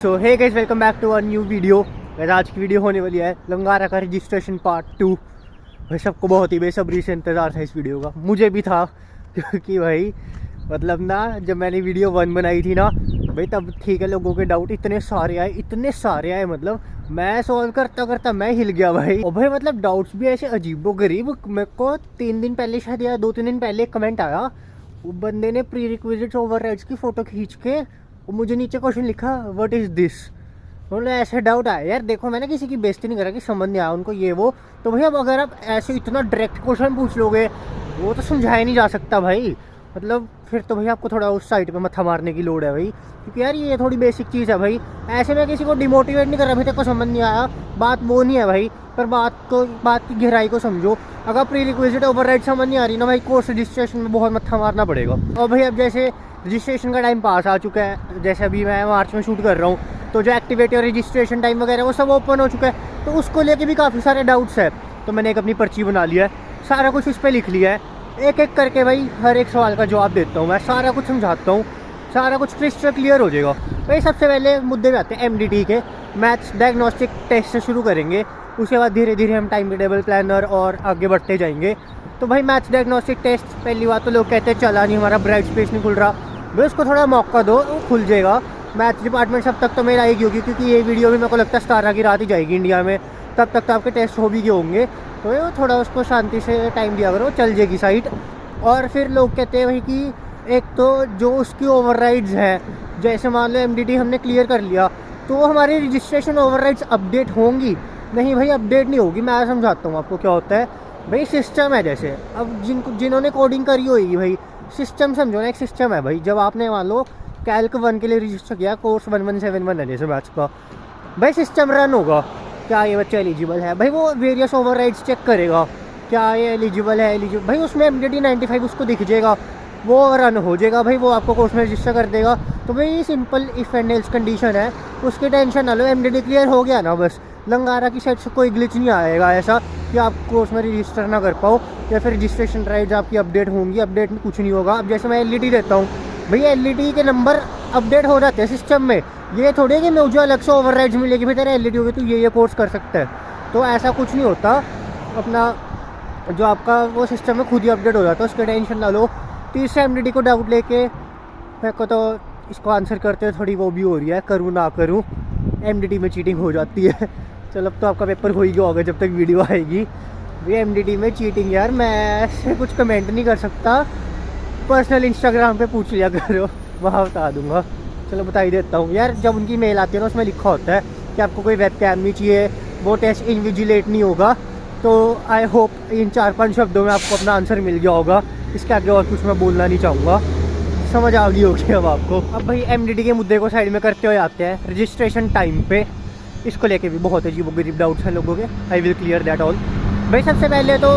So hey guys, welcome back to a new video. आज की video होने वाली है लंगारा का रजिस्ट्रेशन पार्ट 2। भाई सबको बहुत ही बेसब्री से इंतज़ार था इस वीडियो का, मुझे भी था क्योंकि भाई मतलब ना जब मैंने वीडियो 1 बनाई थी ना भाई, तब ठीक है लोगों के डाउट इतने सारे आए मतलब मैं सॉल्व करता करता मैं हिल गया भाई। और भाई मतलब डाउट्स भी ऐसे अजीबो गरीब। मेरे को 3 दिन पहले शायद या 2-3 दिन पहले एक कमेंट आया, वो बंदे ने प्री रिक्विजिट्स ओवरराइड्स की फ़ोटो खींच के और मुझे नीचे क्वेश्चन लिखा, व्हाट इज़ दिस। मतलब ऐसे डाउट आया यार। देखो मैंने किसी की बेइज्जती नहीं करा कि समझ नहीं आया उनको ये वो, तो भैया अगर आप ऐसे इतना डायरेक्ट क्वेश्चन पूछ लोगे वो तो समझाया नहीं जा सकता भाई। मतलब फिर तो भैया आपको थोड़ा उस साइड पे मत्था मारने की लोड़ है भाई, क्योंकि यार ये थोड़ी बेसिक चीज़ है भाई। ऐसे में किसी को डिमोटिवेट नहीं कर रहा, अभी तक को समझ नहीं आया, बात वो नहीं है भाई। पर बात की गहराई को समझो। अगर प्री रिक्विजिट ओवरराइड समझ नहीं आ रही ना भाई, कोर्स रजिस्ट्रेशन में बहुत मत्था मारना पड़ेगा। और भाई अब जैसे रजिस्ट्रेशन का टाइम पास आ चुका है, जैसे अभी मैं मार्च में शूट कर रहा हूँ, तो जो एक्टिवेट और रजिस्ट्रेशन टाइम वगैरह वो सब ओपन हो चुका है, तो उसको लेके भी काफ़ी सारे डाउट्स है। तो मैंने एक अपनी पर्ची बना लिया है, सारा कुछ उस पर लिख लिया है, एक एक करके भाई हर एक सवाल का जवाब देता हूँ मैं, सारा कुछ समझाता हूँ, सारा कुछ क्रिस्टल क्लियर हो जाएगा भाई। सबसे पहले मुद्दे पे आते हैं MDT के। मैथ्स डायग्नोस्टिक टेस्ट से शुरू करेंगे, उसके बाद धीरे धीरे हम टाइम टेबल प्लानर और आगे बढ़ते जाएंगे। तो भाई मैथ्स डायग्नोस्टिक टेस्ट, पहली बात तो लोग कहते हैं चला नहीं, हमारा ब्राइट स्पेस नहीं खुल रहा भाई, उसको थोड़ा मौका दो, वो खुल जाएगा। मैथ्स डिपार्टमेंट सब तक तो मेरा आएगी होगी, क्योंकि ये वीडियो भी मेरे को लगता है 17 की रात ही जाएगी इंडिया में, तब तक तो आपके टेस्ट हो भी गए होंगे। तो ये थोड़ा उसको शांति से टाइम दिया करो, चल जाएगी साइट। और फिर लोग कहते हैं भाई कि एक तो जो उसकी ओवरराइड्स हैं, जैसे मान लो MDT हमने क्लियर कर लिया तो हमारी रजिस्ट्रेशन ओवरराइड्स अपडेट होंगी। नहीं भाई, अपडेट नहीं होगी। मैं समझाता हूँ आपको क्या होता है भाई। सिस्टम है, जैसे अब जिन्होंने कोडिंग करी होगी भाई, सिस्टम समझो ना, एक सिस्टम है भाई। जब आपने मान लो कैल्क 1 के लिए रजिस्टर किया, कोर्स 1171 है जैसे मैथ्स का, भाई सिस्टम रन होगा, क्या ये बच्चा एलिजिबल है भाई, वो वेरियस ओवरराइड्स चेक करेगा, क्या ये एलिजिबल है एलिजिबल भाई, उसमें MDT 95 उसको दिख जाएगा, वो रन हो जाएगा भाई, वो आपको कोर्स में रजिस्टर कर देगा। तो भाई simple if and else condition है, उसकी टेंशन ना लो। MDT क्लियर हो गया ना, बस लंगारा की साइड से कोई ग्लिच नहीं आएगा ऐसा कि आप कोर्स में रजिस्टर ना कर पाओ, या फिर रजिस्ट्रेशन राइट्स आपकी अपडेट होंगी, अपडेट में कुछ नहीं होगा। अब जैसे मैं LET देता हूँ भैया, LET के नंबर अपडेट हो जाते हैं सिस्टम में, ये थोड़ी है कि मुझे अलग से ओवरराइड्स मिलेगी भाई तेरा LET होगी तो ये कोर्स कर सकता है, तो ऐसा कुछ नहीं होता। अपना जो आपका वो सिस्टम में खुद ही अपडेट हो जाता है, उसकी टेंशन ना लो। तीसरे MDT को डाउट लेके मेरे को तो इसको आंसर करते हुए थोड़ी वो भी हो रही है, करूँ ना करूँ, MDT में चीटिंग हो जाती है। चलो अब तो आपका पेपर हो ही गया होगा जब तक वीडियो आएगी। ये MDT में चीटिंग यार, मैं ऐसे कुछ कमेंट नहीं कर सकता, पर्सनल इंस्टाग्राम पे पूछ लिया करो, वहाँ बता दूंगा। चलो बता ही देता हूँ यार, जब उनकी मेल आती है ना उसमें लिखा होता है कि आपको कोई वेब कैम नहीं चाहिए, वो टेस्ट इनविजिलेट नहीं होगा। तो आई होप इन 4-5 शब्दों में आपको अपना आंसर मिल गया होगा, इसके आगे और कुछ मैं बोलना नहीं चाहूँगा, समझ आ गई होगी अब आपको। अब भाई MDT के मुद्दे को साइड में करते हुए आते हैं रजिस्ट्रेशन टाइम पे। इसको लेके भी बहुत अजीब-गरीब डाउट्स हैं लोगों के, I will clear that all. भाई सबसे पहले तो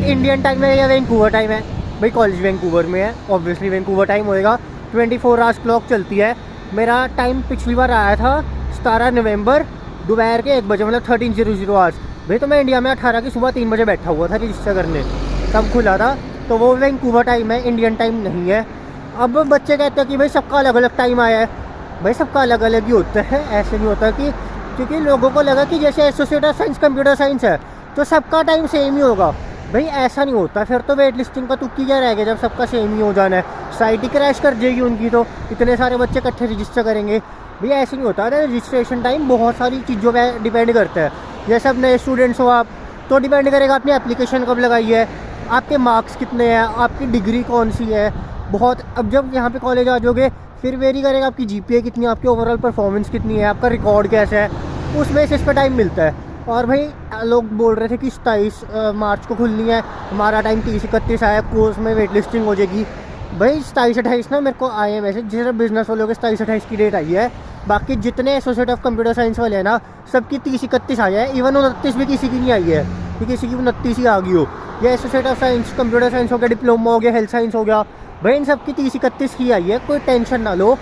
इंडियन टाइम है या वैंकूवर टाइम है? भाई कॉलेज वैंकूवर में है, ऑब्वियसली वैंकूवर टाइम होएगा। 24 आवर्स क्लॉक चलती है। मेरा टाइम पिछली बार आया था 17 नवंबर दोपहर के 1 बजे, मतलब 13:00 आवर्स। भाई तो मैं इंडिया में 18 की सुबह 3 बजे बैठा हुआ था रजिस्टर करने, तब खुला था, तो वो वैंकूवर टाइम है, इंडियन टाइम नहीं है। अब बच्चे कहते हैं कि भाई सबका अलग अलग टाइम आया है, भाई सबका अलग अलग ही होता है, ऐसे नहीं होता कि क्योंकि लोगों को लगा कि जैसे associate of science computer science है तो सबका टाइम सेम ही होगा। भाई ऐसा नहीं होता, फिर तो वेट लिस्टिंग का तुक्की क्या रह गया जब सबका सेम ही हो जाना है, साइट ही क्रैश कर जाएगी उनकी, तो इतने सारे बच्चे इकट्ठे रजिस्टर करेंगे। भाई ऐसे नहीं होता, रजिस्ट्रेशन टाइम बहुत सारी चीज़ों पर डिपेंड करता है। जैसे अब नए स्टूडेंट्स हो आप, तो डिपेंड करेगा आपने एप्लीकेशन कब लगाई है, आपके मार्क्स कितने हैं, आपकी डिग्री कौन सी है, बहुत। अब जब यहाँ पे कॉलेज आ जाओगे फिर वेरी करेगा आपकी GPA कितनी है, आपकी ओवरऑल परफॉर्मेंस कितनी है, आपका रिकॉर्ड कैसा है, उस बेसिस पे टाइम मिलता है। और भाई लोग बोल रहे थे कि 27 मार्च को खुलनी है, हमारा टाइम 30-31 आया, कोर्स में वेट लिस्टिंग हो जाएगी। भाई 27-28 ना मेरे को आए मैसेज, जैसे बिजनेस वालों के 27-28 की डेट आई है, बाकी जितने एसोसिएट ऑफ कंप्यूटर साइंस वाले हैं ना सबकी 30-31 आई है, इवन 29 भी किसी की नहीं आई है कि किसी की 29 ही आ गई हो। या associate of science computer science हो गया, डिप्लोमा हो गया, हेल्थ साइंस हो गया, भाई इन सबकी 30-31 ही आई है, कोई टेंशन ना लो।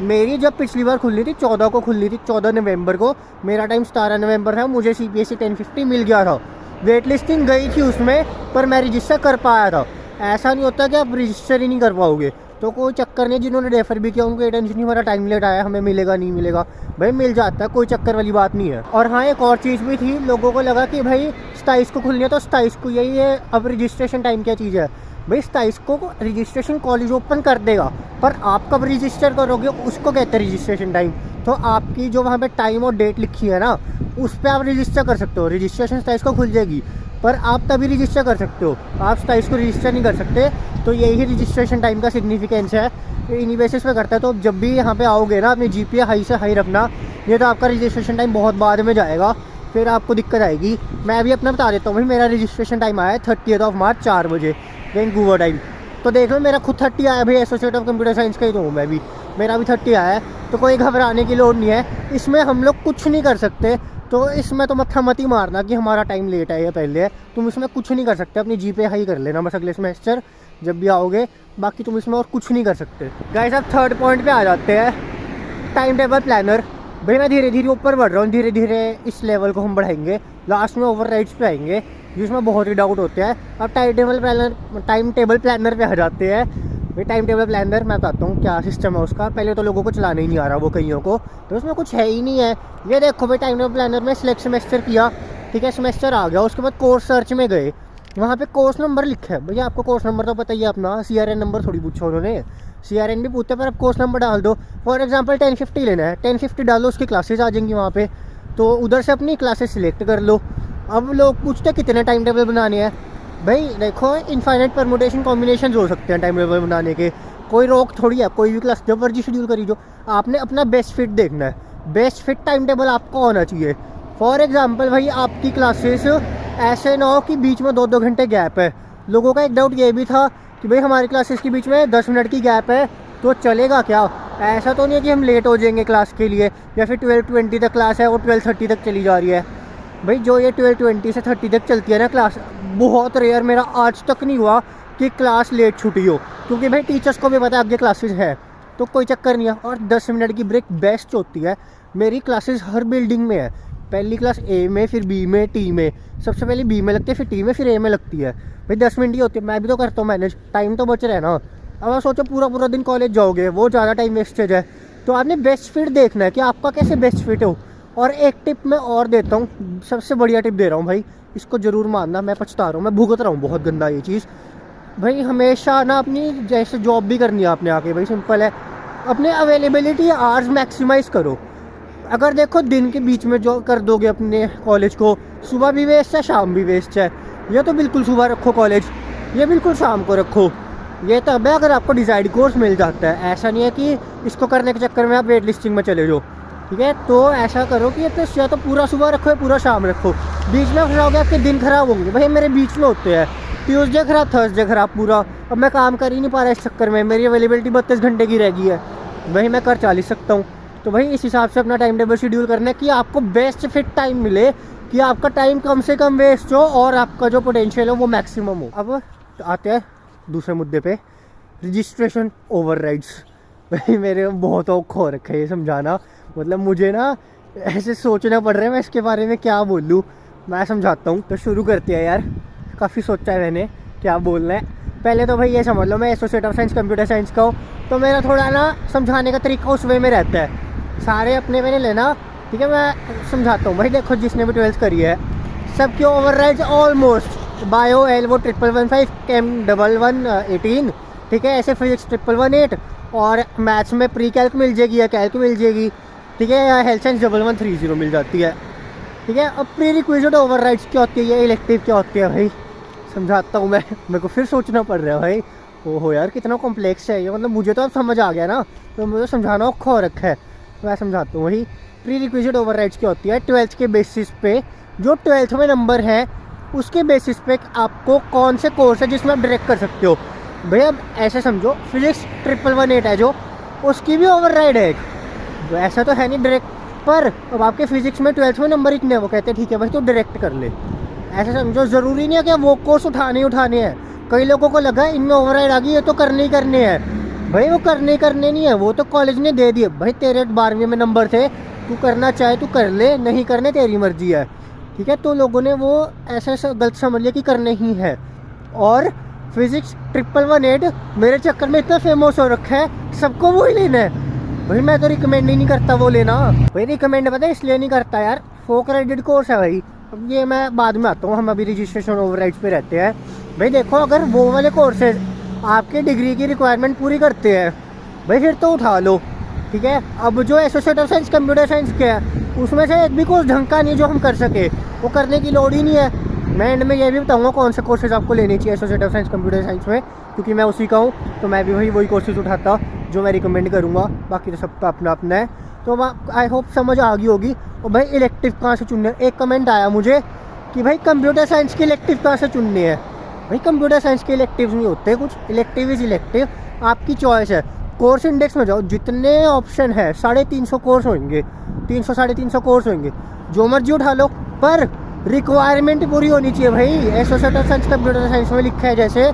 मेरी जब पिछली बार खुलनी थी 14 को खुलनी थी, 14 नवंबर को, मेरा टाइम 17 नवंबर था, मुझे CPSE 1050 मिल गया था, वेट लिस्टिंग गई थी उसमें, पर मैं रजिस्टर कर पाया था। ऐसा नहीं होता कि आप रजिस्टर ही नहीं कर पाओगे, तो कोई चक्कर नहीं, जिन्होंने रेफ़र भी किया उनको ये टेंशन नहीं, हमारा टाइम लेट आया, हमें मिलेगा नहीं मिलेगा, भाई मिल जाता है, कोई चक्कर वाली बात नहीं है। और हाँ, एक और चीज़ भी थी, लोगों को लगा कि भाई 27 को खुलनी है तो 27 को यही है। अब रजिस्ट्रेशन टाइम क्या चीज़ है भाई, 27 को रजिस्ट्रेशन कॉलेज ओपन कर देगा, पर आप कब रजिस्टर करोगे उसको कहते हैं रजिस्ट्रेशन टाइम। तो आपकी जो वहाँ पे टाइम और डेट लिखी है ना, उस पर आप रजिस्टर कर सकते हो। रजिस्ट्रेशन 27 को खुल जाएगी, पर आप तभी रजिस्टर कर सकते हो, आप 27 को रजिस्टर नहीं कर सकते। तो यही रजिस्ट्रेशन टाइम का सिग्निफिकेंस है, इन्हीं बेसिस पे करता है। तो जब भी यहाँ पे आओगे ना, अपनी GPA हाई से हाई रखना, ये तो आपका रजिस्ट्रेशन टाइम बहुत बाद में जाएगा, फिर आपको दिक्कत आएगी। मैं अभी अपना बता देता हूँ भाई, मेरा रजिस्ट्रेशन टाइम आया है 30 मार्च 4 बजे वैंकूवर टाइम। तो देख लो, मेरा खुद 30 आया भाई, एसोसिएट ऑफ कंप्यूटर साइंस का ही तो हूँ मैं भी, मेरा भी 30 आया है। तो कोई घबराने की लोड़ नहीं है, इसमें हम लोग कुछ नहीं कर सकते। तो इसमें तो मत्था मत ही मारना कि हमारा टाइम लेट है या पहले है, तुम इसमें कुछ नहीं कर सकते। अपनी GPA हाई कर लेना बस अगले सेमेस्टर जब भी आओगे, बाकी तुम इसमें और कुछ नहीं कर सकते। गाइस, अब थर्ड पॉइंट पे आ जाते हैं, टाइम टेबल प्लानर। भाई मैं धीरे धीरे ऊपर बढ़ रहा हूँ, धीरे धीरे इस लेवल को हम बढ़ाएंगे, लास्ट में ओवरराइड्स पे आएंगे जिसमें बहुत ही डाउट होते हैं। अब टाइम टेबल प्लानर पे आ जाते हैं। भाई टाइम टेबल प्लानर मैं बताता हूँ क्या सिस्टम है उसका। पहले तो लोगों को चलाना ही नहीं आ रहा, वो कईयों को, तो उसमें कुछ है ही नहीं है। ये देखो भाई, टाइम टेबल प्लानर में सिलेक्ट सेमेस्टर किया, ठीक है, सेमेस्टर आ गया, उसके बाद कोर्स सर्च में गए, वहाँ पे कोर्स नंबर लिखा है। भैया आपको कोर्स नंबर तो पता ही है अपना, CRN नंबर थोड़ी पूछा उन्होंने, CRN भी पूछते हैं, पर आप कोर्स नंबर डाल दो। फॉर एग्जांपल 1050 लेना है, 1050 डालो, उसकी क्लासेस आ जाएंगी वहाँ पे, तो उधर से अपनी क्लासेस सिलेक्ट कर लो। अब लोग पूछते हैं कितने टाइम टेबल बनाने हैं। भाई देखो, इनफाइनाइट परमुटेशन कॉम्बिनेशन हो सकते हैं टाइम टेबल बनाने के, कोई रोक थोड़ी है। कोई भी क्लास जब मर्जी शेड्यूल करी जो, आपने अपना बेस्ट फिट देखना है, बेस्ट फिट टाइम टेबल आपको होना चाहिए। फॉर एग्जांपल भाई, आपकी क्लासेस ऐसे ना हो कि बीच में 2-2 घंटे गैप है। लोगों का एक डाउट ये भी था कि भाई हमारी क्लासेस के बीच में 10 मिनट की गैप है, तो चलेगा क्या? ऐसा तो नहीं है कि हम लेट हो जाएंगे क्लास के लिए, या फिर 12:20 तक क्लास है और 12:30 तक चली जा रही है। भाई जो ये 12:20 से 30 तक चलती है ना क्लास, बहुत रेयर, मेरा आज तक नहीं हुआ कि क्लास लेट छुटी हो, क्योंकि भाई टीचर्स को भी पता है आगे क्लासेस है, तो कोई चक्कर नहीं है। और 10 मिनट की ब्रेक बेस्ट होती है। मेरी क्लासेस हर बिल्डिंग में है, पहली क्लास A में, फिर B में, T में, सबसे पहले B में लगती है, फिर T में, फिर A में लगती है। भाई 10 मिनट ही होती है, मैं भी तो करता हूँ मैनेज, टाइम तो बच रहा है ना। अब आप सोचो पूरा दिन कॉलेज जाओगे, वो ज़्यादा टाइम वेस्टेज है। तो आपने बेस्ट फिट देखना है कि आपका कैसे बेस्ट फिट हो। और एक टिप मैं और देता हूँ, सबसे बढ़िया टिप दे रहा हूँ भाई, इसको ज़रूर मानना, मैं पछता रहा हूँ, मैं भुगत रहा हूँ बहुत गंदा ये चीज़। भाई हमेशा ना अपनी जैसे जॉब भी करनी है आपने आके, भाई सिंपल है, अपने अवेलेबिलिटी आवर्स मैक्सिमाइज़ करो। अगर देखो दिन के बीच में जो कर दोगे अपने कॉलेज को, सुबह भी वेस्ट है, शाम भी वेस्ट है, ये तो बिल्कुल सुबह रखो कॉलेज, ये बिल्कुल शाम को रखो। ये तब है अगर आपको डिसाइड कोर्स मिल जाता है, ऐसा नहीं है कि इसको करने के चक्कर में आप वेट लिस्टिंग में चले जाओ, ठीक है। तो ऐसा करो कि या तो पूरा सुबह रखो या पूरा शाम रखो, बीच में खराब आपके दिन खराब होंगे। भाई मेरे बीच में होते हैं, ट्यूसडे खराब, थर्सडे खराब पूरा। अब मैं काम कर ही नहीं पा रहा इस चक्कर में, मेरी अवेलेबिलिटी 32 घंटे की रह गई है, वही मैं कर 40 सकता हूँ। तो भाई इस हिसाब से अपना टाइम टेबल शेड्यूल करना है कि आपको बेस्ट फिट टाइम मिले, कि आपका टाइम कम से कम वेस्ट हो और आपका जो पोटेंशियल हो वो मैक्सिमम हो। अब आते हैं दूसरे मुद्दे पे, रजिस्ट्रेशन ओवरराइड्स। भाई मेरे बहुत औखा हो रखा है ये समझाना, मतलब मुझे ना ऐसे सोचना पड़ रहा है मैं इसके बारे में क्या बोलूँ। मैं समझाता हूँ, तो शुरू करते हैं यार, काफ़ी सोचा है मैंने क्या बोलना है। पहले तो भाई ये समझ लो, मैं associate of science computer science का हूँ, तो मेरा थोड़ा ना समझाने का तरीका उस वे में रहता है, सारे अपने में नहीं लेना, ठीक है। मैं समझाता हूँ भाई, देखो जिसने भी 12th करी है सबकी ओवरराइड्स ऑलमोस्ट, बायो एल वो 1115, केम 1118, ठीक है, ऐसे फिजिक्स 1118, और मैथ्स में प्री कैल्क मिल जाएगी या कैल्क मिल जाएगी, ठीक है, या हेल्थ साइंस 1130 मिल जाती है, ठीक है। अब प्री रिक्विजिट ओवरराइड्स क्या होती है, ये इलेक्टिव क्या होती है भाई, समझाता हूँ मैं, मेरे को फिर सोचना पड़ रहा है भाई। ओहो यार कितना कॉम्प्लेक्स है ये, मतलब मुझे तो अब समझ आ गया ना, तो मुझे समझाना औखा हो रखा है, मैं समझाता हूँ। वही प्री रिक्विजिट ओवरराइड्स क्या होती है, 12th के बेसिस पे, जो 12th में नंबर है उसके बेसिस पे आपको कौन से कोर्स है जिसमें आप डायरेक्ट कर सकते हो। भैया अब ऐसे समझो, फिजिक्स 1118 है जो, उसकी भी ओवरराइड है एक, ऐसा तो है नहीं डायरेक्ट, पर अब आपके फिजिक्स में 12th में नंबर इतने हैं, वो कहते हैं ठीक है भाई तो डायरेक्ट कर ले। ऐसे समझो, ज़रूरी नहीं है कि वो कोर्स उठाने हैं। कई लोगों को लगा इनमें ओवरराइड आ गई, ये तो करने ही करने हैं। भाई वो करने नहीं है, वो तो कॉलेज ने दे दिए। भाई तेरे 12वीं में नंबर थे, तू करना चाहे तू कर ले, नहीं करने तेरी मर्जी है, ठीक है। तो लोगों ने वो ऐसा गलत समझ लिया कि करने ही है। और फिजिक्स 1118 मेरे चक्कर में इतना फेमस हो रखा है, सबको वो ही लेना है भाई। मैं तो रिकमेंड ही नहीं करता वो लेना भाई। रिकमेंड पता है इसलिए नहीं करता यार, 4 क्रेडिट कोर्स है भाई। अब ये मैं बाद में आता हूँ, हम अभी रजिस्ट्रेशन ओवरराइड्स पे रहते हैं भाई। देखो अगर वो वाले कोर्सेज आपके डिग्री की रिक्वायरमेंट पूरी करते हैं भाई फिर तो उठा लो, ठीक है। अब जो associate of science computer science के है उसमें से एक भी कोर्स ढंग का नहीं जो हम कर सके, वो करने की लोड़ ही नहीं है। मैं एंड में ये भी बताऊंगा कौन से कोर्सेज आपको लेने चाहिए associate of science computer science में, क्योंकि मैं उसी का हूँ तो मैं भी वही कोर्सेज उठाता जो मैं रिकमेंड करूँगा। बाकी तो सबका अपना अपना है। तो आई होप समझ आ गई होगी। और भाई इलेक्टिव कहाँ से चुनने, एक कमेंट आया मुझे कि भाई कंप्यूटर साइंस के इलेक्टिव कहाँ से चुनने हैं। भाई कंप्यूटर साइंस के इलेक्टिव नहीं होते कुछ, इलेक्टिव इज इलेक्टिव, आपकी चॉइस है। कोर्स इंडेक्स में जाओ, जितने ऑप्शन है 350 कोर्स होंगे, 300 350 कोर्स होंगे, जो मर्जी उठा लो, पर रिक्वायरमेंट पूरी होनी चाहिए भाई। Associate of science computer science में लिखा है जैसे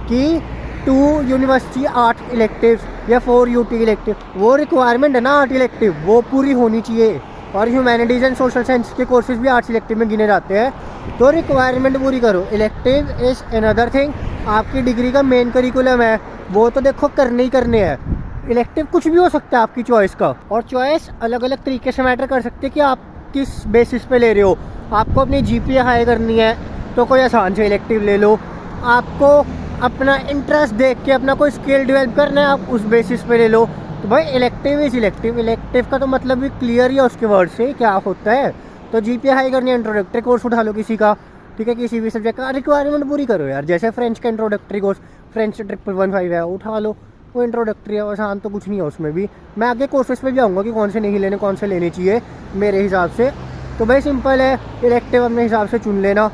कि 2 यूनिवर्सिटी आर्ट इलेक्टिव या 4 यूटी इलेक्टिव, वो रिक्वायरमेंट है ना आर्ट इलेक्टिव, वो पूरी होनी चाहिए। और ह्यूमैनिटीज़ एंड सोशल साइंस के कोर्सेज भी आर्ट्स इलेक्टिव में गिने जाते हैं, तो रिक्वायरमेंट पूरी करो। इलेक्टिव इज़ अनदर थिंग, आपकी डिग्री का मेन करिकुलम है, वो तो देखो करने ही करने हैं। इलेक्टिव कुछ भी हो सकता है आपकी चॉइस का, और चॉइस अलग अलग तरीके से मैटर कर सकती है कि आप किस बेसिस पे ले रहे हो। आपको अपनी जीपीए हाई करनी है तो कोई आसान से इलेक्टिव ले लो, आपको अपना इंटरेस्ट देख के अपना कोई स्किल डेवलप करना है आप उस बेसिस पे ले लो। तो भाई इलेक्टिव इज इलेक्टिव, इलेक्टिव का तो मतलब भी क्लियर ही है उसके वर्ड से क्या होता है। तो जीपीए हाई करनी है, इंट्रोडक्टरी कोर्स उठा लो किसी का, ठीक है, किसी भी सब्जेक्ट का रिक्वायरमेंट पूरी करो यार। जैसे फ्रेंच का इंट्रोडक्टरी कोर्स, फ्रेंच 1115 है, उठा लो, वो इंट्रोडक्टरी है, आसान तो कुछ नहीं है उसमें भी। मैं आगे कोर्सेज पे भी आऊँगा कि कौन से नहीं लेने, कौन से लेने चाहिए मेरे हिसाब से। तो भाई सिंपल है, इलेक्टिव अपने हिसाब से चुन लेना।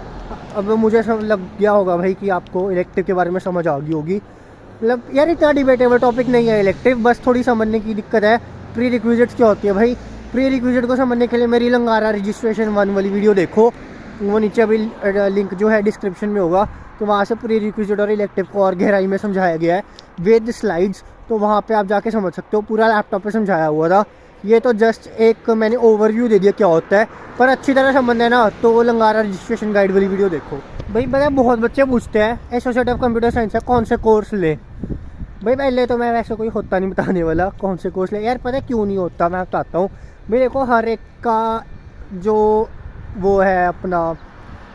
अब मुझे सब लग गया होगा भाई कि आपको इलेक्टिव के बारे में समझ आ गई होगी। मतलब यार इतना डिबेटेबल टॉपिक नहीं है इलेक्टिव, बस थोड़ी समझने की दिक्कत है। प्री रिक्विजिट्स क्या होती है भाई, प्री रिक्विजिट को समझने के लिए मेरी लंगारा रजिस्ट्रेशन 1 वाली वीडियो देखो, वो नीचे अभी लिंक जो है डिस्क्रिप्शन में होगा, तो वहाँ से प्री रिक्विजिट और इलेक्टिव को और गहराई में समझाया गया है विद स्लाइड्स, तो वहाँ पे आप जाके समझ सकते हो। पूरा लैपटॉप पे समझाया हुआ था, ये तो जस्ट एक मैंने ओवरव्यू दे दिया क्या होता है, पर अच्छी तरह समझना है ना तो वो लंगारा रजिस्ट्रेशन गाइड वाली वीडियो देखो। भाई पता बहुत बच्चे पूछते हैं एसोसिएट ऑफ कंप्यूटर साइंस है कौन से कोर्स ले। भाई पहले तो मैं वैसे कोई होता नहीं बताने वाला कौन से कोर्स ले, यार पता है क्यों नहीं होता, मैं बताता हूँ। भाई देखो हर एक का जो वो है अपना,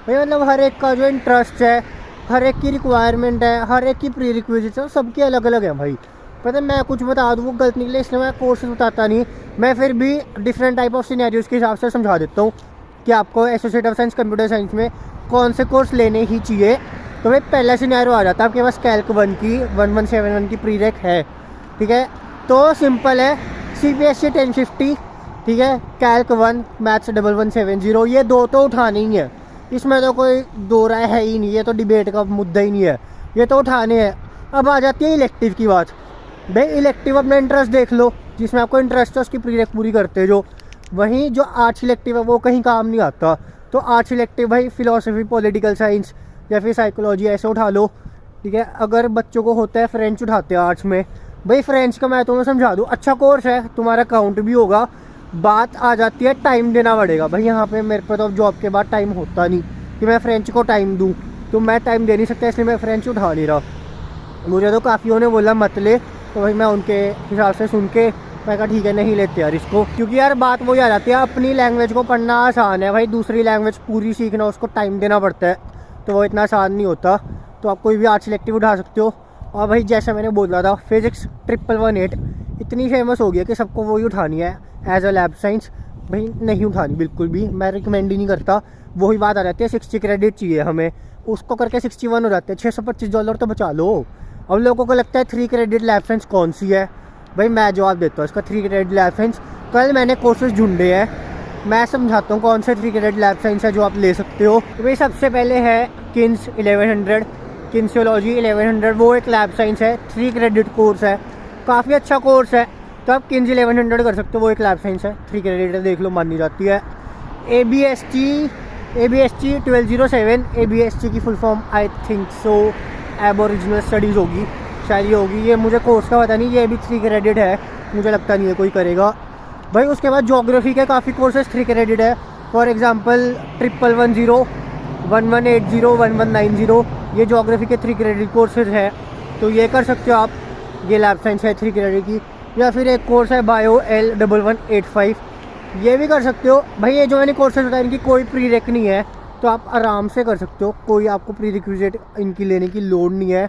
भाई मतलब हर एक का जो इंटरेस्ट है, हर एक की रिक्वायरमेंट है, हर एक की प्री रिक्विजिट्स है, सबकी अलग अलग है भाई। पता है मैं कुछ बता दूँ वो गलत निकले, इसलिए मैं कोर्सेज बताता नहीं, मैं फिर भी डिफरेंट टाइप ऑफ सिनेरियोज़ के हिसाब से समझा देता हूँ कि आपको associate of science computer science में कौन से कोर्स लेने ही चाहिए। तो भाई पहला सिनेरियो आ जाता है आपके पास कैल्क 1 की 1171 की प्री रेक है, ठीक है, तो सिंपल है CPSE 1050, ठीक है, कैल्क 1 मैथ्स 1170, ये दो तो उठाने ही है, इसमें तो कोई दो राय है ही नहीं, ये तो डिबेट का मुद्दा ही नहीं है, ये तो उठाने हैं। अब आ जाती है इलेक्टिव की बात। भाई इलेक्टिव अपना इंटरेस्ट देख लो, जिसमें आपको इंटरेस्ट है उसकी प्री रेक पूरी करते जो। वहीं जो आर्ट्स इलेक्टिव है वो कहीं काम नहीं आता, तो आर्ट्स इलेक्टिव भाई फिलोसफी, पॉलिटिकल साइंस या फिर साइकोलॉजी ऐसे उठा लो, ठीक है। अगर बच्चों को होता है फ्रेंच उठाते हैं आर्ट्स में, भाई फ्रेंच का मैं तुम्हें समझा दूँ, अच्छा कोर्स है, तुम्हारा काउंट भी होगा। बात आ जाती है टाइम देना पड़ेगा भाई, यहाँ पे मेरे पे तो जॉब के बाद टाइम होता नहीं कि मैं फ्रेंच को टाइम दूँ, तो मैं टाइम दे नहीं सकता, इसलिए मैं फ्रेंच उठा नहीं रहा। मुझे तो काफ़ियों ने बोला मत ले, तो भाई मैं उनके हिसाब से सुन के मैं कहा ठीक है नहीं लेते यार इसको, क्योंकि यार बात वही आ जाती है, अपनी लैंग्वेज को पढ़ना आसान है भाई, दूसरी लैंग्वेज पूरी सीखना उसको टाइम देना पड़ता है, तो वो इतना आसान नहीं होता। तो आप कोई भी आर्ट्स सिलेक्टिव उठा सकते हो। और भाई जैसे मैंने बोला था फिजिक्स 1118 इतनी फेमस हो गई है कि सबको वही उठानी है एज अ लैब साइंस। भाई नहीं उठानी बिल्कुल भी, मैं रिकमेंड ही नहीं करता। वही बात आ जाती है 60 क्रेडिट चाहिए हमें, उसको करके 61 हो जाते हैं, $625 तो बचा लो। अब लोगों को लगता है 3 क्रेडिट लैब साइंस कौन सी है, भाई मैं जवाब देता हूँ इसका। 3 क्रेडिट लैब साइंस कल मैंने कोर्सेज ढूंढे हैं, मैं समझाता हूँ कौन से 3 क्रेडिट लैब साइंस है जो आप ले सकते हो। तो भाई सबसे पहले है किन्स 1100, किन्सियोलॉजी 1100, वो एक लैब साइंस है, 3 क्रेडिट कोर्स है, काफ़ी अच्छा कोर्स है, तो आप किन्स 1100 कर सकते हो, वो एक लैब साइंस है, 3 क्रेडिट देख लो मानी जाती है। ABST 1207, ABST की full form I think so aboriginal studies होगी, शायद ये होगी, ये मुझे कोर्स का पता नहीं, ये भी 3 क्रेडिट है, मुझे लगता नहीं है कोई करेगा भाई। उसके बाद ज्योग्राफी के काफ़ी कोर्सेज 3 क्रेडिट है, फॉर एग्जांपल 1110, 1180 1190, ये ज्योग्राफी के 3 क्रेडिट कोर्सेज है, तो ये कर सकते हो आप। ये लैब साइंस है 3 क्रेडिट की। या फिर एक कोर्स है बायो L1185, ये भी कर सकते हो भाई। ये जो मैंने कोर्सेज बताया इनकी कोई प्री रेक नहीं है, तो आप आराम से कर सकते हो। कोई आपको प्री रिक्विजिट इनकी लेने की लोड नहीं है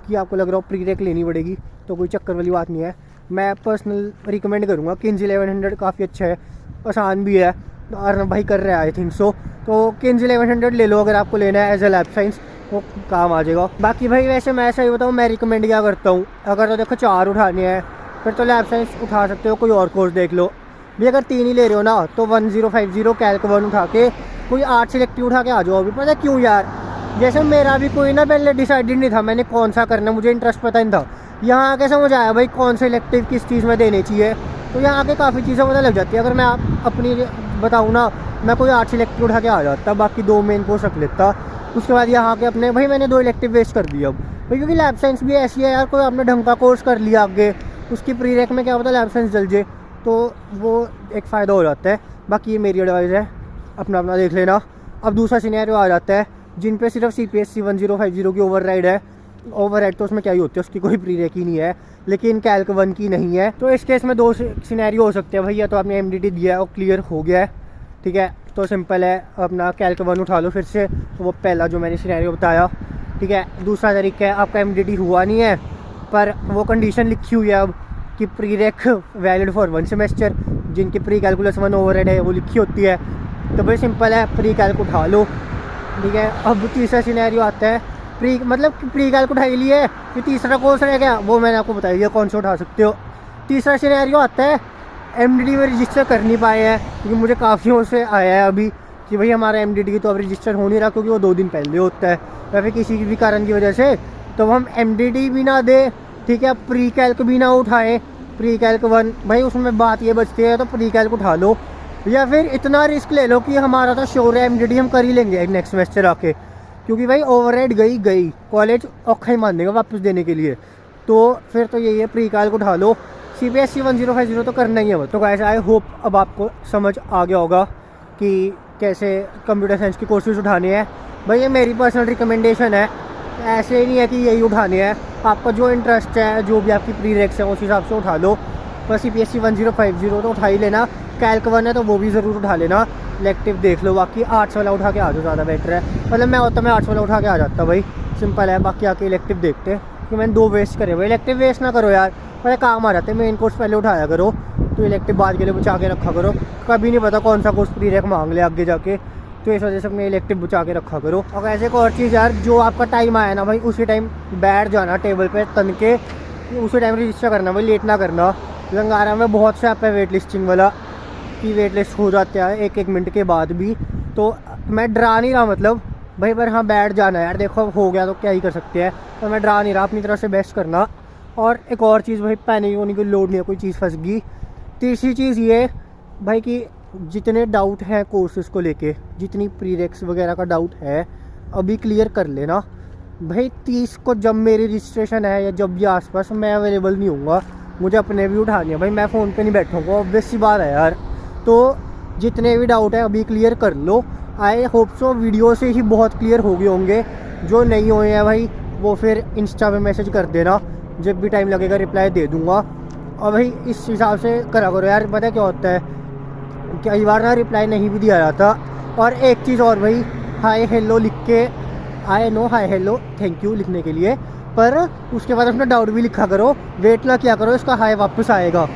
कि आपको लग रहा हो प्री रेक लेनी पड़ेगी, तो कोई चक्कर वाली बात नहीं है। मैं पर्सनल रिकमेंड करूँगा। किंज 1100 काफ़ी अच्छा है, आसान भी है, और भाई कर रहा है आई थिंक सो। तो किंज 1100 ले लो अगर आपको लेना है एज ए लैब साइंस, वो काम आ जाएगा। बाकी भाई वैसे मैं सही बताऊँ, मैं रिकमेंड क्या करता हूँ, अगर तो देखो 4 उठाने हैं फिर तो लैब साइंस उठा सकते हो, कोई और कोर्स देख लो। भी अगर 3 ही ले रहे हो ना, तो 1050 कैल्क 1 उठा के कोई 8 सिलेक्टिव उठा के आ जाओ। अभी पता क्यों यार, जैसे मेरा भी कोई ना पहले डिसाइडेड नहीं था मैंने कौन सा करना, मुझे इंटरेस्ट पता नहीं था। यहाँ आके समझ आया भाई कौन सा इलेक्टिव किस चीज़ में देने चाहिए, तो यहाँ आके काफ़ी चीज़ें पता लग जाती है। अगर मैं आप अपनी बताऊँ ना, मैं कोई 8 सिलेक्टिव उठा के आ जाता, बाकी 2 मेन कोर्स रख लेता। उसके बाद यहाँ के अपने भाई मैंने 2 इलेक्टिव वेस्ट कर दिया अब भाई, क्योंकि लैब साइंस भी ऐसी है यार, कोई आपने ढंग का कोर्स कर लिया आगे, उसकी प्री रेक में क्या पता लैब साइंस जल जाए, तो वो एक फ़ायदा हो जाता है। बाकी ये मेरी एडवाइस है, अपना अपना देख लेना। अब दूसरा सिनेरियो आ जाता है जिन पे सिर्फ CPSC 1050 की ओवरराइड है। ओवरराइड तो उसमें क्या ही होती है, उसकी कोई प्री रेक ही नहीं है, लेकिन कैल्क 1 की नहीं है। तो इस केस में 2 सिनेरियो हो सकते हैं भाई, या तो आपने MDT दिया है और क्लियर हो गया है, ठीक है, तो सिंपल है, अपना कैल्क 1 उठा लो फिर से, तो वो पहला जो मैंने सिनेरियो बताया, ठीक है। दूसरा तरीका है, आपका MDT हुआ नहीं है पर वो कंडीशन लिखी हुई है अब कि pre req valid for 1 semester, जिनकी प्री कैलकुलस 1 ओवरहेड है वो लिखी होती है, तो भाई सिंपल है, प्री कैल्क उठा लो, ठीक है। अब तीसरा सिनेरियो आता है, प्री कैल्क उठा लिए, फिर तीसरा कोर्स रह गया, वो मैंने आपको बताया कौन सा उठा सकते हो। तीसरा सिनेरियो आता है MDT में रजिस्टर कर नहीं पाए हैं, क्योंकि मुझे काफ़ियों से आया है अभी कि भाई हमारा MDT तो अब रजिस्टर हो नहीं रहा, क्योंकि वो 2 दिन पहले होता है, या फिर किसी भी कारण की वजह से, तो हम MDT भी ना दे, ठीक है, प्री कैल्क भी ना उठाए, प्री कैल्क 1 भाई उसमें बात ये बचती है, तो प्री कैल्क उठा लो। या फिर इतना रिस्क ले लो कि हमारा तो श्योर है MDT हम कर ही लेंगे नेक्स्ट सेमेस्टर आके, क्योंकि भाई ओवरहेड गई कॉलेज औखा ही मान देगा वापस देने के लिए, तो फिर तो यही है, प्री कैल्क उठा लो। CPSC 1050 तो करना ही है। तो कैसे आई होप अब आपको समझ आ गया होगा कि कैसे कंप्यूटर साइंस की कोर्सेज उठाने हैं। भाई ये मेरी पर्सनल रिकमेंडेशन है, ऐसे ही नहीं है कि यही उठाने हैं, आपका जो इंटरेस्ट है, जो भी आपकी प्री रेक्स है उस हिसाब से उठा लो। बस CPSC 1050 तो उठा ही लेना, कैल्क 1 है तो वो भी ज़रूर उठा लेना, इलेक्टिव देख लो, बाकी आर्ट्स वाला उठा के आ जाओ, ज़्यादा बेटर है। मतलब मैं होता मैं आर्ट्स वाला उठा के आ जाता भाई, सिंपल है। बाकी आके इलेक्टिव देखते हैं, कि मैंने 2 वेस्ट करे भाई, इलेक्टिव वेस्ट ना करो यार, बड़े काम आ जाते हैं। मेन कोर्स पहले उठाया करो, तो इलेक्टिव बाद के लिए बचा के रखा करो, कभी नहीं पता कौन सा कोर्स प्री रेक मांग ले आगे जाके, तो इस वजह से अपने इलेक्टिव बचा के रखा करो। और ऐसे एक और चीज़ यार, जो आपका टाइम आया ना भाई, उसी टाइम बैठ जाना टेबल पे तन के, उसी टाइम रजिस्टर करना भाई, लेट ना करना। लंगारा में बहुत से ऐप है वेट लिस्टिंग वाला, कि वेट लिस्ट हो जाते हैं 1-1 मिनट के बाद भी, तो मैं डरा नहीं रहा मतलब भाई, पर हाँ बैठ जाना यार, देखो हो गया तो क्या ही कर सकते हैं, तो मैं डरा नहीं रहा, अपनी तरफ से बेस्ट करना। और एक और चीज़ भाई, पैनिक होने की लोड नहीं है, कोई चीज़ फंस गई। तीसरी चीज़ ये भाई कि जितने डाउट हैं कोर्सेज़ को लेके, जितनी प्रीरेक्स वगैरह का डाउट है, अभी क्लियर कर लेना भाई। 30 को जब मेरी रजिस्ट्रेशन है या जब भी आसपास, मैं अवेलेबल नहीं होऊंगा, मुझे अपने भी उठानी है भाई, मैं फ़ोन पे नहीं बैठूँगा, ऑब्वियस सी बात है यार। तो जितने भी डाउट है अभी क्लियर कर लो, आई होप सो वीडियो से ही बहुत क्लियर हो गए होंगे। जो नहीं हुए हैं भाई, वो फिर इंस्टा पे मैसेज कर देना, जब भी टाइम लगेगा रिप्लाई दे दूँगा। और भाई इस हिसाब से करा करो यार, पता क्या होता है, कई बार ना रिप्लाई नहीं भी दिया जाता। और एक चीज़ और भाई, हाय हेलो लिख के, I know hi hello thank you लिखने के लिए, पर उसके बाद अपना डाउट भी लिखा करो, वेट ना किया करो इसका हाय वापस आएगा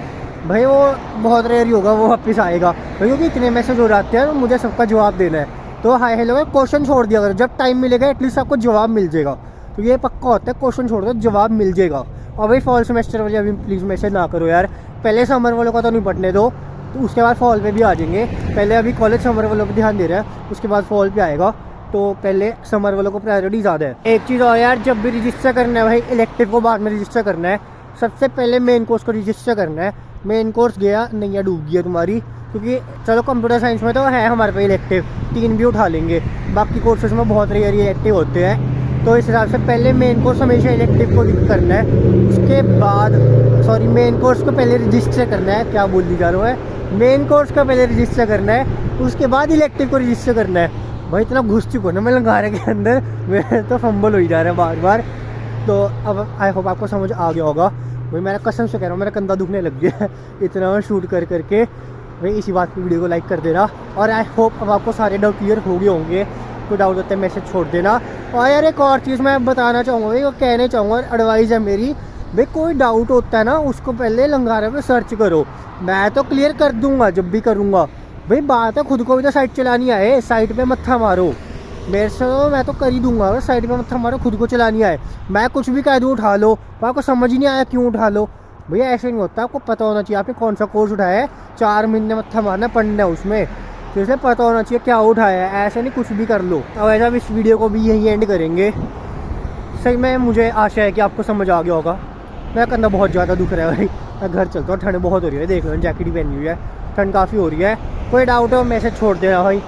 भाई, वो बहुत रेयर ही होगा वो वापस आएगा भाई, क्योंकि इतने मैसेज हो जाते हैं, मुझे सबका जवाब देना है। तो हाय हेलो में क्वेश्चन छोड़ दिया करो, जब टाइम मिलेगा एटलीस्ट आपको जवाब मिल जाएगा, तो ये पक्का होता है, क्वेश्चन छोड़ दो जवाब मिल जाएगा। और भाई फॉल सेमेस्टर वाले अभी प्लीज़ मैसेज ना करो यार, पहले समर वालों का तो नहीं पढ़ने दो, तो उसके बाद फॉल पे भी आ जाएंगे। पहले अभी कॉलेज समर वालों पर ध्यान दे रहा है, उसके बाद फॉल पे आएगा, तो पहले समर वालों को प्रायोरिटी ज़्यादा है। एक चीज़ और यार, जब भी रजिस्टर करना है भाई, इलेक्टिव को बाद में रजिस्टर करना है, सबसे पहले मेन कोर्स को रजिस्टर करना है। मेन कोर्स गया नैया डूब गई तुम्हारी, क्योंकि चलो कंप्यूटर साइंस में तो है हमारे पे इलेक्टिव, 3 भी उठा लेंगे, बाकी कोर्सेज में बहुत रेयर इलेक्टिव होते हैं। तो इस हिसाब से पहले मेन कोर्स हमेशा इलेक्टिव को करना है, उसके बाद मेन कोर्स को पहले रजिस्टर करना है, क्या बोल दी जा रहा है, मेन कोर्स का पहले रजिस्टर करना है, उसके बाद इलेक्टिव को रजिस्टर करना है। भाई इतना घुस चुका ना मैं लंगारे के अंदर, मेरे तो फंबल हो ही जा रहा है बार बार। तो अब आई होप आपको समझ आ गया होगा। भाई मैं कसम से कह रहा हूँ मेरा कंधा दुखने लग गया है इतना मैं शूट कर करके। भाई इसी बात की वीडियो को लाइक कर देना, और आई होप अब आपको सारे डाउट क्लियर हो गए होंगे। कोई डाउट होता है मैसेज छोड़ देना। और यार एक और चीज़ मैं बताना चाहूँगा भाई, वो कहने चाहूँगा, एडवाइस है मेरी भाई, कोई डाउट होता है ना उसको पहले लंगारे पे सर्च करो। मैं तो क्लियर कर दूंगा जब भी करूँगा भाई, बात है खुद को भी तो साइड चलानी आए, साइड पे मत्था मारो मेरे से, मैं तो कर ही दूंगा। साइड पे मत्था मारो, खुद को चलानी आए, मैं कुछ भी कह दूँ उठा लो, आपको समझ ही नहीं आया क्यों उठा लो। भैया ऐसे नहीं होता, आपको पता होना चाहिए आपने कौन सा कोर्स उठाया है, 4 महीने मत्था मारना पढ़ना है उसमें, तो इसलिए पता होना चाहिए क्या उठाया है, ऐसे नहीं कुछ भी कर लो। अब ऐसा इस वीडियो को भी यही एंड करेंगे। सही में मुझे आशा है कि आपको समझ आ गया होगा। मेरा कंधा बहुत ज़्यादा दुख रहा है भाई, मैं घर चलता हूँ, ठंड बहुत हो रही है, देख लो जैकेट ही पहनी हुई है, ठंड काफ़ी हो रही है। कोई डाउट हो मैसेज छोड़ देना भाई,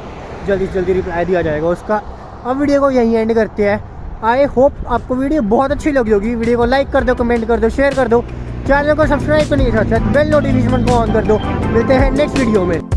जल्दी से जल्दी रिप्लाई दिया जाएगा उसका। अब वीडियो को यहीं एंड करते हैं। आई होप आपको वीडियो बहुत अच्छी लगी होगी। वीडियो को लाइक कर दो, कमेंट कर दो, शेयर कर दो, चैनल को सब्सक्राइब करने के साथ साथ बेल नोटिफिकेशन को ऑन कर दो। मिलते हैं नेक्स्ट वीडियो में।